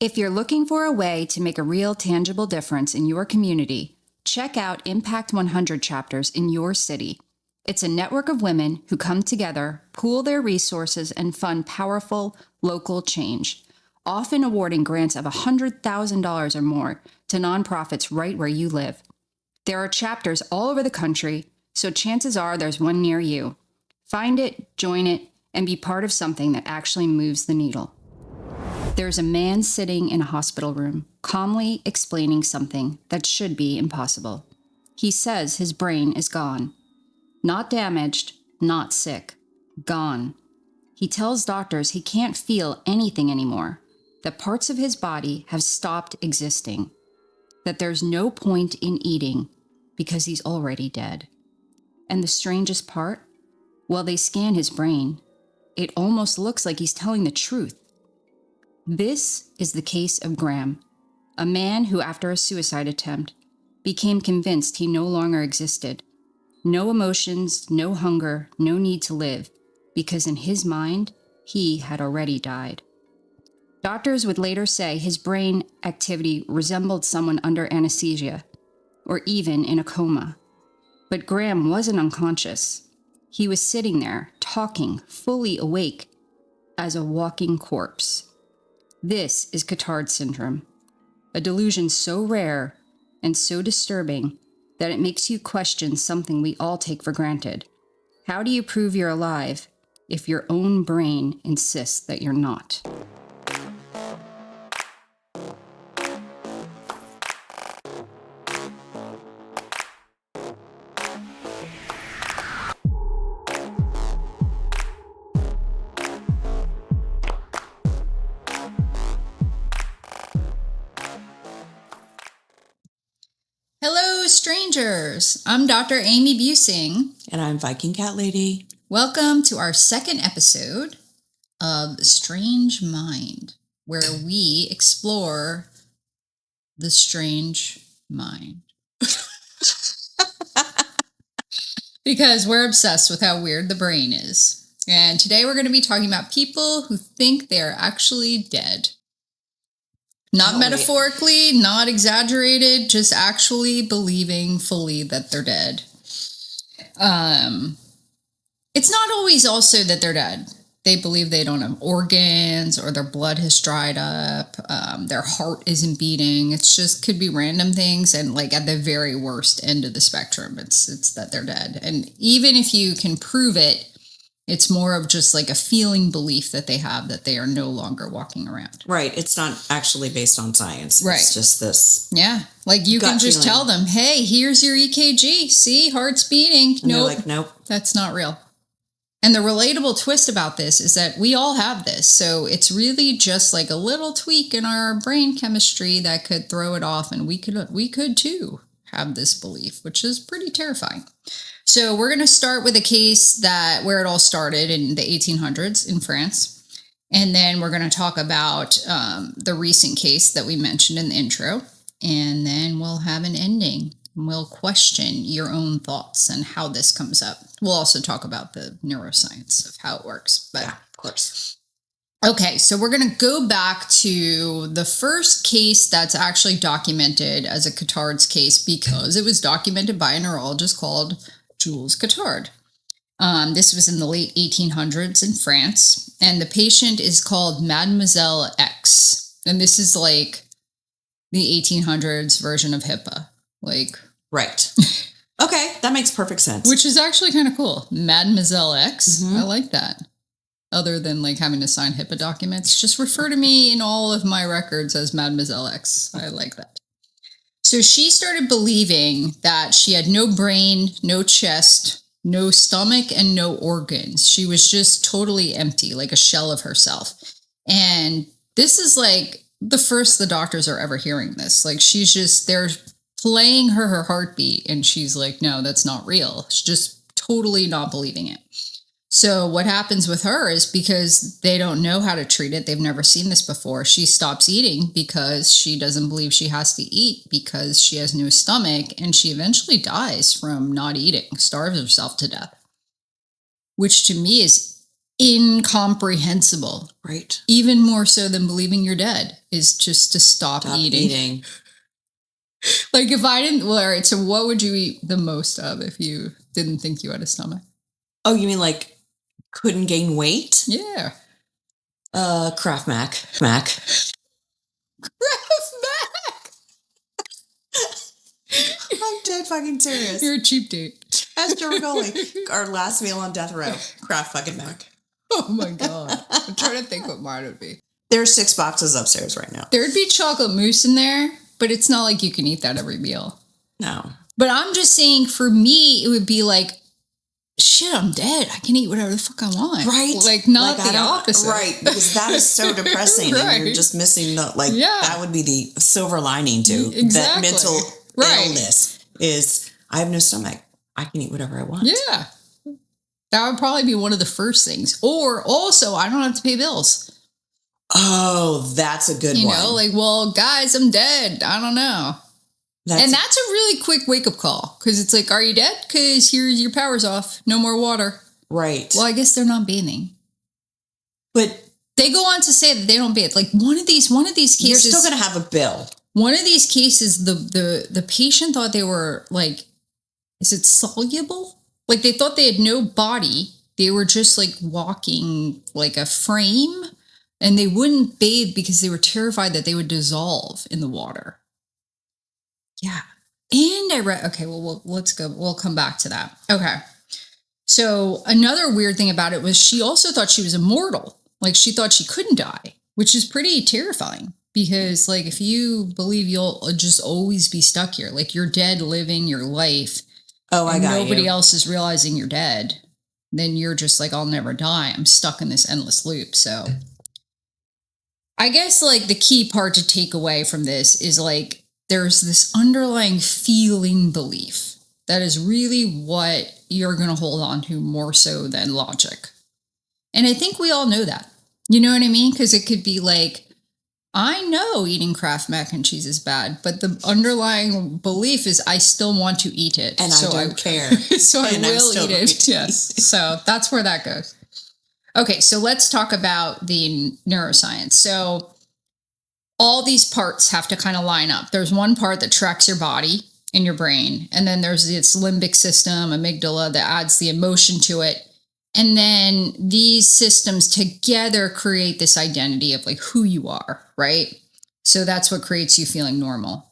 If you're looking for a way to make a real tangible difference in your community, check out Impact 100 chapters in your city. It's a network of women who come together, pool their resources, and fund powerful local change, often awarding grants of $100,000 or more to nonprofits right where you live. There are chapters all over the country, so chances are there's one near you. Find it, join it, and be part of something that actually moves the needle. There's a man sitting in a hospital room, calmly explaining something that should be impossible. He says his brain is gone. Not damaged, not sick. Gone. He tells doctors he can't feel anything anymore, that parts of his body have stopped existing, that there's no point in eating because he's already dead. And the strangest part? While they scan his brain, it almost looks like he's telling the truth. This is the case of Graham, a man who, after a suicide attempt, became convinced he no longer existed. No emotions, no hunger, no need to live, because in his mind, he had already died. Doctors would later say his brain activity resembled someone under anesthesia, or even in a coma. But Graham wasn't unconscious. He was sitting there, talking, fully awake, as a walking corpse. This is Cotard syndrome, a delusion so rare and so disturbing that it makes you question something we all take for granted. How do you prove you're alive if your own brain insists that you're not? Hello, strangers. I'm Dr. Amy Busing. And I'm Viking Cat Lady. Welcome to our second episode of Strange Mind, where we explore the strange mind. Because we're obsessed with how weird the brain is. And today we're going to be talking about people who think they're actually dead. Not metaphorically, not exaggerated, just actually believing fully that they're dead. It's not always also that they're dead. They believe they don't have organs or their blood has dried up. Their heart isn't beating. It's just could be random things. And like at the very worst end of the spectrum, it's that they're dead. And even if you can prove it, it's more of just like a feeling belief that they have that they are no longer walking around. Right. It's not actually based on science. Right. It's just this. Yeah. Like you can just tell them, hey, here's your EKG. See, heart's beating. And they're like, nope. That's not real. And the relatable twist about this is that we all have this. So it's really just like a little tweak in our brain chemistry that could throw it off. And we could too have this belief, which is pretty terrifying. So we're going to start with a case where it all started in the 1800s in France. And then we're going to talk about the recent case that we mentioned in the intro. And then we'll have an ending. And we'll question your own thoughts and how this comes up. We'll also talk about the neuroscience of how it works. But yeah, of course. Okay, so we're going to go back to the first case that's actually documented as a Cotard's case because it was documented by a neurologist called Jules Cotard. This was in the late 1800s in France, and the patient is called Mademoiselle X. And this is like the 1800s version of HIPAA. Right. Okay, that makes perfect sense. Which is actually kind of cool. Mademoiselle X. Mm-hmm. I like that. Other than like having to sign HIPAA documents, just refer to me in all of my records as Mademoiselle X. I like that. So she started believing that she had no brain, no chest, no stomach, and no organs. She was just totally empty, like a shell of herself. And this is like the first the doctors are ever hearing this. Like they're playing her heartbeat, and she's like, no, that's not real. She's just totally not believing it. So what happens with her is because they don't know how to treat it, they've never seen this before, she stops eating because she doesn't believe she has to eat because she has no stomach, and she eventually dies from not eating, starves herself to death. Which to me is incomprehensible. Right. Even more so than believing you're dead is just to stop eating. Like if I didn't, well, all right, so what would you eat the most of if you didn't think you had a stomach? Oh, you mean like couldn't gain weight? Yeah. Kraft Mac. Kraft Mac. I'm dead fucking serious. You're a cheap date. As Joe Rigoli, our last meal on death row. Kraft fucking Mac. Oh my God. I'm trying to think what mine would be. There's 6 boxes upstairs right now. There'd be chocolate mousse in there, but it's not like you can eat that every meal. No. But I'm just saying, for me, it would be like, shit, I'm dead. I can eat whatever the fuck I want. Right. Like, not the opposite. Right. Because that is so depressing. Right. And you're just missing that would be the silver lining to that mental illness is I have no stomach. I can eat whatever I want. Yeah. That would probably be one of the first things. Or also, I don't have to pay bills. Oh, that's a good one. You know, like, well, guys, I'm dead. I don't know. That's a really quick wake-up call. Because it's like, are you dead? Because here's your power's off. No more water. Right. Well, I guess they're not bathing. But they go on to say that they don't bathe. Like, one of these cases... You're still going to have a bill. One of these cases, the patient thought they were, like, is it soluble? Like, they thought they had no body. They were just, like, walking like a frame. And they wouldn't bathe because they were terrified that they would dissolve in the water. Yeah. And I read, okay, well, let's go. We'll come back to that. Okay. So another weird thing about it was she also thought she was immortal. Like, she thought she couldn't die, which is pretty terrifying. Because, like, if you believe you'll just always be stuck here, like you're dead living your life. Oh, I got nobody else is realizing you're dead. Then you're just like, I'll never die. I'm stuck in this endless loop. So I guess, like, the key part to take away from this is, like, there's this underlying feeling belief that is really what you're going to hold on to more so than logic. And I think we all know that. You know what I mean? Because it could be like, I know eating Kraft mac and cheese is bad, but the underlying belief is I still want to eat it. And so I don't care. So I will eat it. Yes. So that's where that goes. Okay, so let's talk about the neuroscience. So all these parts have to kind of line up. There's one part that tracks your body and your brain, and then there's this limbic system, amygdala, that adds the emotion to it. And then these systems together create this identity of, like, who you are, right? So that's what creates you feeling normal.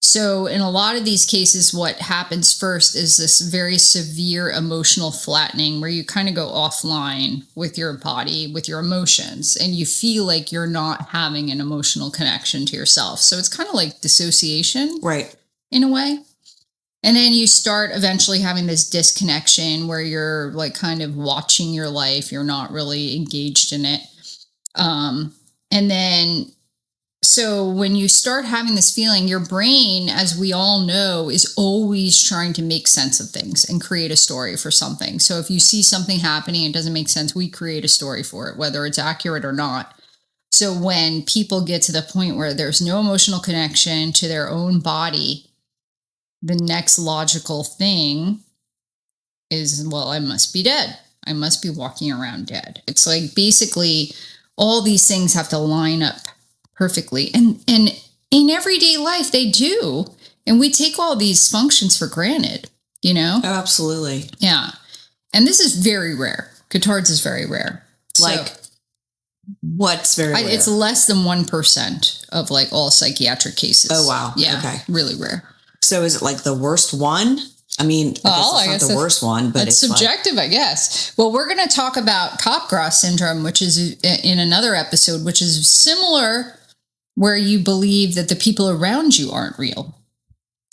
So in a lot of these cases, what happens first is this very severe emotional flattening where you kind of go offline with your body, with your emotions, and you feel like you're not having an emotional connection to yourself. So it's kind of like dissociation, right, in a way. And then you start eventually having this disconnection where you're, like, kind of watching your life. You're not really engaged in it. And then, so when you start having this feeling, your brain, as we all know, is always trying to make sense of things and create a story for something. So if you see something happening, it doesn't make sense, we create a story for it, whether it's accurate or not. So when people get to the point where there's no emotional connection to their own body, the next logical thing is, well, I must be dead. I must be walking around dead. It's like basically all these things have to line up perfectly. And in everyday life, they do. And we take all these functions for granted, you know? Oh, absolutely. Yeah. And this is very rare. Cotard's is very rare. Like, so, what's very rare? It's less than 1% of, like, all psychiatric cases. Oh, wow. Yeah. Okay. Really rare. So is it like the worst one? I mean, I guess it's not the worst one, but it's subjective, I guess. Well, we're going to talk about Capgras syndrome, which is in another episode, which is similar, where you believe that the people around you aren't real.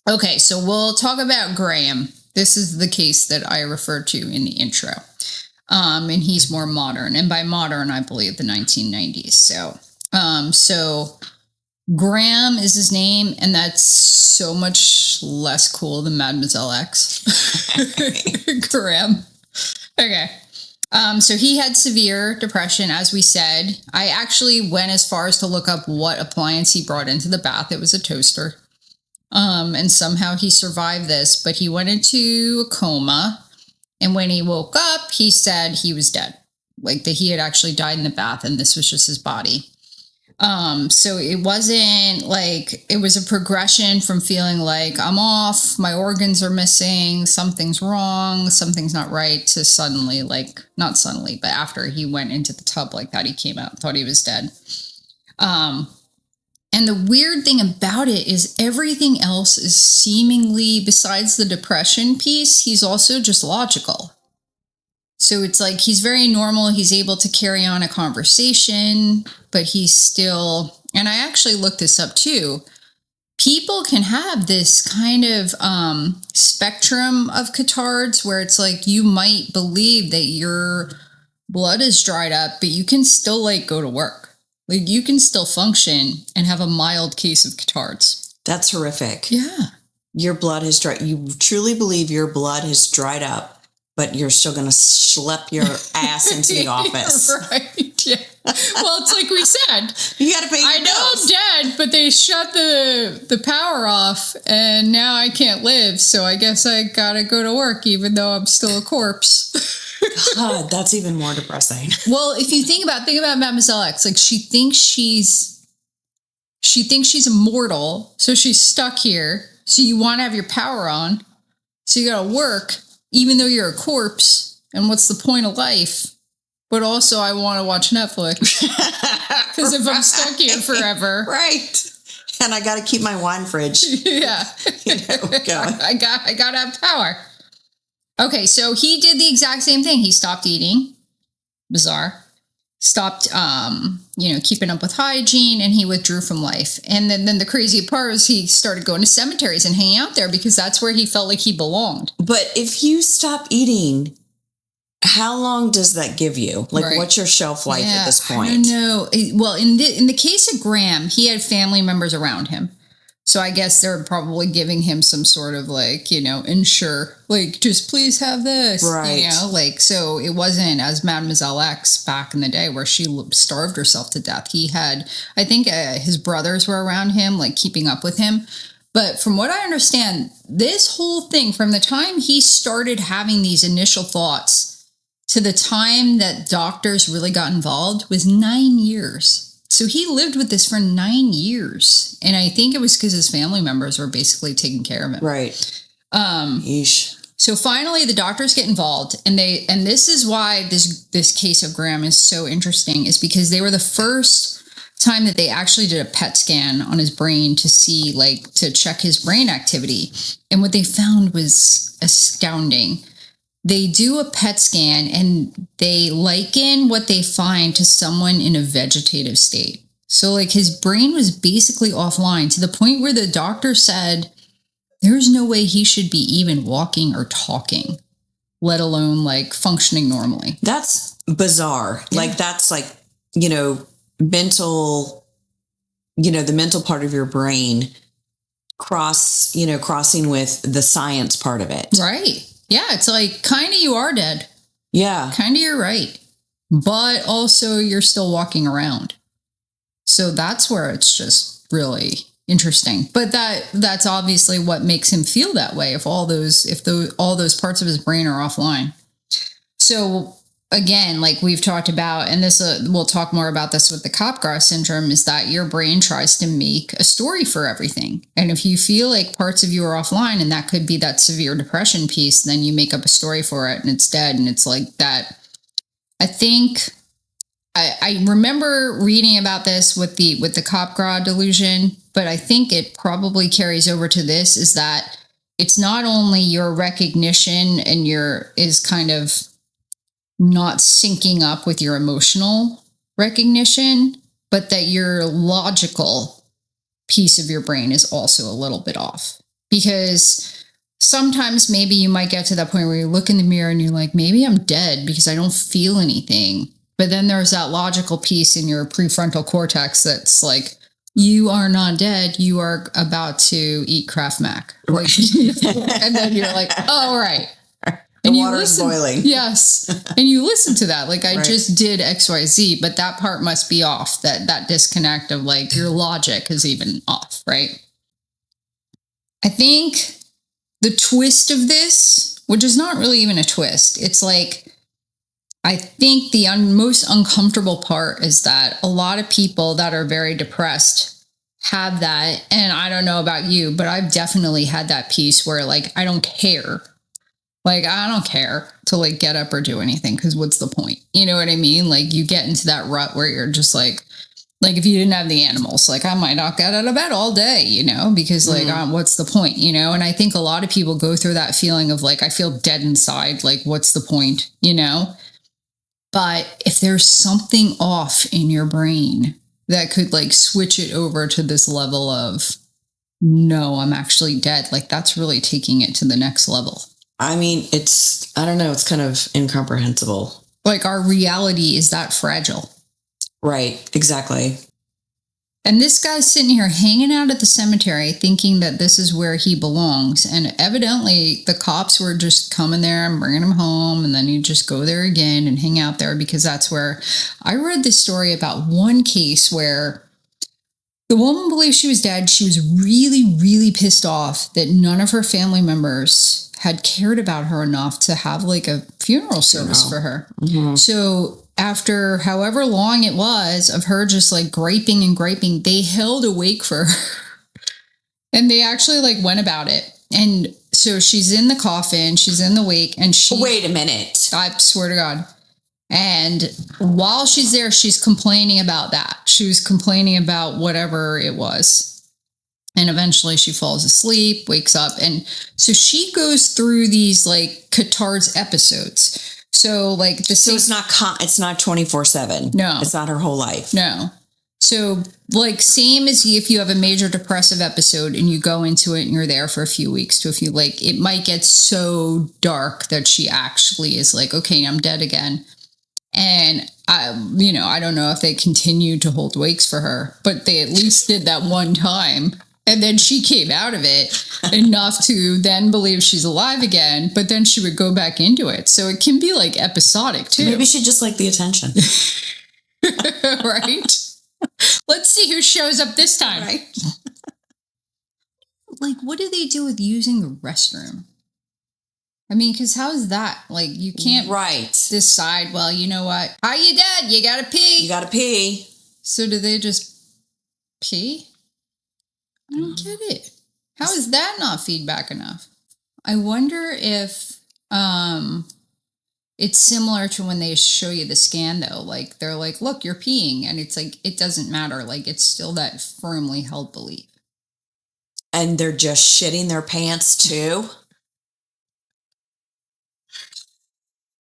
Okay, so we'll talk about Graham. This is the case that I referred to in the intro. And he's more modern. And by modern, I believe the 1990s. So Graham is his name, and that's so much less cool than Mademoiselle X. Graham. Okay. So he had severe depression, as we said. I actually went as far as to look up what appliance he brought into the bath. It was a toaster. And somehow he survived this, but he went into a coma. And when he woke up, he said he was dead. like that he had actually died in the bath and this was just his body. So it wasn't like, it was a progression from feeling like I'm off, my organs are missing, something's wrong, something's not right, to suddenly, like, not suddenly, but after he went into the tub like that, he came out and thought he was dead. And the weird thing about it is everything else is seemingly, besides the depression piece, he's also just logical. So it's like he's very normal. He's able to carry on a conversation, but he's still, and I actually looked this up too. People can have this kind of spectrum of Cotards where it's like you might believe that your blood is dried up, but you can still like go to work. Like you can still function and have a mild case of Cotards. That's horrific. Yeah. Your blood has dried. You truly believe your blood has dried up, but you're still going to schlep your ass into the office. Right. Yeah. Well, it's like we said. You got to pay your I know bills. I'm dead, but they shut the power off and now I can't live. So I guess I got to go to work even though I'm still a corpse. God, that's even more depressing. Well, if you think about Mademoiselle X, like she thinks she's immortal. So she's stuck here. So you want to have your power on. So you got to work. Even though you're a corpse, and what's the point of life? But also, I want to watch Netflix. Because if I'm stuck here forever. Right. And I got to keep my wine fridge. Yeah. Going. I got to have power. Okay, so he did the exact same thing. He stopped eating. Bizarre. Stopped, keeping up with hygiene, and he withdrew from life. And then the crazy part was he started going to cemeteries and hanging out there because that's where he felt like he belonged. But if you stop eating, how long does that give you? Like, right. What's your shelf life at this point? I don't know. Well, in the case of Graham, he had family members around him. So I guess they're probably giving him some sort of like, ensure, like, just please have this, right? So it wasn't as Mademoiselle X back in the day where she starved herself to death. He had, I think his brothers were around him, like keeping up with him. But from what I understand, this whole thing, from the time he started having these initial thoughts to the time that doctors really got involved was 9 years. So he lived with this for 9 years. And I think it was because his family members were basically taking care of him. Right. Yeesh. So finally the doctors get involved, and this is why this case of Graham is so interesting, is because they were the first time that they actually did a PET scan on his brain to see, like, to check his brain activity. And what they found was astounding. They do a PET scan and they liken what they find to someone in a vegetative state. So like his brain was basically offline to the point where the doctor said there's no way he should be even walking or talking, let alone like functioning normally. That's bizarre. Yeah. Like that's like, mental, the mental part of your brain crossing with the science part of it. Right. Yeah, it's like, kind of you are dead. Yeah. Kind of you're right. But also you're still walking around. So that's where it's just really interesting. But that's obviously what makes him feel that way if all those parts of his brain are offline. So again, like we've talked about, and this we'll talk more about this with the Capgras syndrome, is that your brain tries to make a story for everything. And if you feel like parts of you are offline, and that could be that severe depression piece, then you make up a story for it and it's dead. And it's like that. I think I remember reading about this with the Capgras delusion, but I think it probably carries over to this, is that it's not only your recognition and is kind of not syncing up with your emotional recognition, but that your logical piece of your brain is also a little bit off. Because sometimes maybe you might get to that point where you look in the mirror and you're like, maybe I'm dead because I don't feel anything. But then there's that logical piece in your prefrontal cortex that's like, you are not dead. You are about to eat Kraft Mac. Like, and then you're like, oh, right. The water's boiling. Yes. And you listen to that. Like, I just did XYZ, but that part must be off. That disconnect of like your logic is even off, right? I think the twist of this, which is not really even a twist, it's like I think the most uncomfortable part is that a lot of people that are very depressed have that. And I don't know about you, but I've definitely had that piece where like, I don't care. Like, I don't care to like get up or do anything because what's the point? You know what I mean? Like you get into that rut where you're just like if you didn't have the animals, like I might not get out of bed all day, you know, because like, what's the point, you know? And I think a lot of people go through that feeling of like, I feel dead inside. Like, what's the point, you know? But if there's something off in your brain that could like switch it over to this level of, no, I'm actually dead. Like that's really taking it to the next level. I mean, I don't know. It's kind of incomprehensible. Like our reality is that fragile. Right, exactly. And this guy's sitting here hanging out at the cemetery thinking that this is where he belongs. And evidently the cops were just coming there and bringing him home. And then he'd just go there again and hang out there because that's where I read this story about one case where the woman believed she was dead. She was really, really pissed off that none of her family members had cared about her enough to have like a funeral service for her. Mm-hmm. So after however long it was of her just like griping and griping, they held a wake for her. And they actually like went about it. And so she's in the coffin, she's in the wake, and wait a minute. I swear to God. And while she's there, she's complaining about that. She was complaining about whatever it was. And eventually she falls asleep, wakes up. And so she goes through these like Cotard's episodes. So like so it's not 24/7. No, it's not her whole life. No. So like same as if you have a major depressive episode and you go into it and you're there for a few weeks to a few, like it might get so dark that she actually is like, okay, I'm dead again. And I don't know if they continued to hold wakes for her, but they at least did that one time. And then she came out of it enough to then believe she's alive again, but then she would go back into it. So it can be like episodic too. Maybe she just liked the attention. Right? Let's see who shows up this time. Right. Like, what do they do with using the restroom? I mean, because how is that? Like, you can't decide, well, you know what? How you dead? You gotta pee. You gotta pee. So do they just pee? I don't get it. How is that not feedback enough? I wonder if it's similar to when they show you the scan, though. Like, they're like, look, you're peeing. And it's like, it doesn't matter. Like, it's still that firmly held belief. And they're just shitting their pants, too?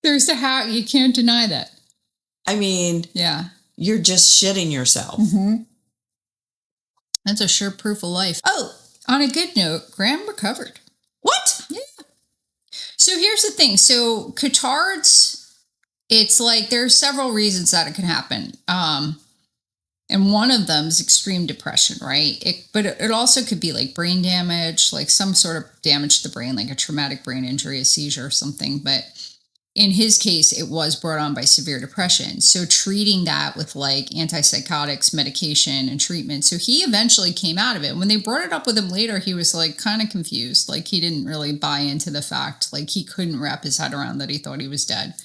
There's the how. You can't deny that. I mean, yeah, you're just shitting yourself. Mm-hmm. That's a sure proof of life. Oh, on a good note, Graham recovered. What? Yeah. So here's the thing. So Cotard's, it's like there are several reasons that it can happen. And one of them is extreme depression, right? But it also could be like brain damage, like some sort of damage to the brain, like a traumatic brain injury, a seizure or something. But in his case, it was brought on by severe depression. So treating that with like antipsychotics, medication, and treatment. So he eventually came out of it. When they brought it up with him later, he was like kind of confused. Like he didn't really buy into the fact, like he couldn't wrap his head around that he thought he was dead.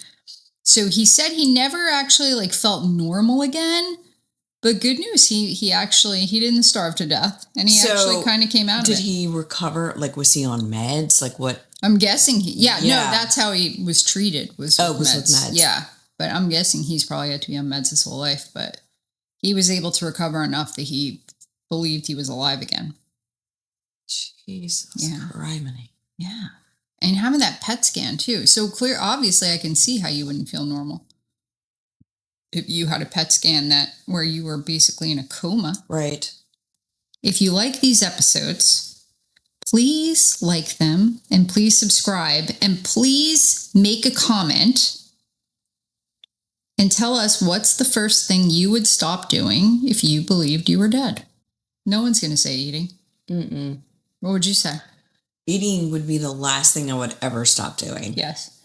So he said he never actually like felt normal again. But good news, he didn't starve to death. And he actually kind of came out of it. Did he recover? Like, was he on meds? Like what? I'm guessing no, that's how he was treated. Was with meds. Yeah, but I'm guessing he's probably had to be on meds his whole life. But he was able to recover enough that he believed he was alive again. Jesus, criminy. Yeah, and having that PET scan too. So clear, obviously, I can see how you wouldn't feel normal if you had a PET scan where you were basically in a coma. Right. If you like these episodes, please like them and please subscribe and please make a comment and tell us what's the first thing you would stop doing if you believed you were dead. No one's going to say eating. Mm-mm. What would you say? Eating would be the last thing I would ever stop doing. Yes.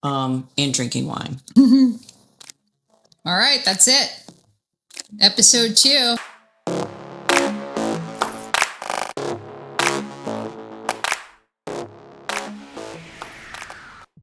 And drinking wine. All right, that's it. Episode 2.